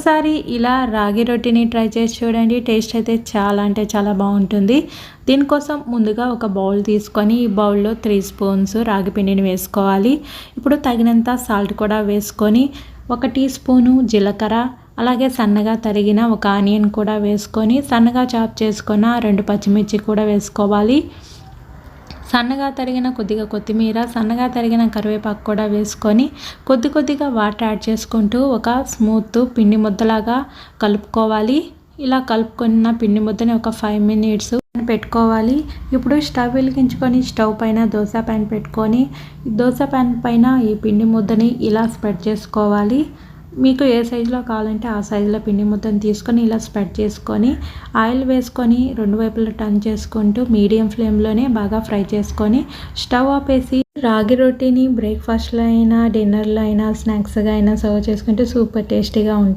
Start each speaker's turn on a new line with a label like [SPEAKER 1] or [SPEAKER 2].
[SPEAKER 1] ఒకసారి ఇలా రాగి రొట్టిని ట్రై చేసి చూడండి. టేస్ట్ అయితే చాలా అంటే చాలా బాగుంటుంది. దీనికోసం ముందుగా ఒక బౌల్ తీసుకొని ఈ బౌల్లో 3 స్పూన్స్ రాగి పిండిని వేసుకోవాలి. ఇప్పుడు తగినంత సాల్ట్ కూడా వేసుకొని 1 టీ స్పూను జీలకర్ర, అలాగే సన్నగా తరిగిన ఒక ఆనియన్ కూడా వేసుకొని సన్నగా చాప్ చేసుకున్న 2 పచ్చిమిర్చి కూడా వేసుకోవాలి. సన్నగా తరిగిన కొద్దిగా కొత్తిమీర, సన్నగా తరిగిన కరివేపాకు కూడా వేసుకొని కొద్దిగా వాటర్ యాడ్ చేసుకుంటూ ఒక స్మూత్ పిండి ముద్దలాగా కలుపుకోవాలి. ఇలా కలుపుకున్న పిండి ముద్దని ఒక 5 మినిట్స్ పెట్టుకోవాలి. ఇప్పుడు స్టవ్ వెలిగించుకొని స్టవ్ పైన దోశ ప్యాన్ పెట్టుకొని దోశ ప్యాన్ పైన ఈ పిండి ముద్దని ఇలా స్ప్రెడ్ చేసుకోవాలి. మీకు ఏ సైజులో కావాలంటే ఆ సైజులో పిండి ముద్దను తీసుకొని ఇలా స్ప్రెడ్ చేసుకొని ఆయిల్ వేసుకొని 2 వైపులా టర్న్ చేసుకుంటూ మీడియం ఫ్లేమ్లోనే బాగా ఫ్రై చేసుకొని స్టవ్ ఆపేసి రాగి రొట్టిని బ్రేక్ఫాస్ట్లో అయినా, డిన్నర్లో అయినా, స్నాక్స్గా అయినా సర్వ్ చేసుకుంటే సూపర్ టేస్టీగా ఉంటుంది.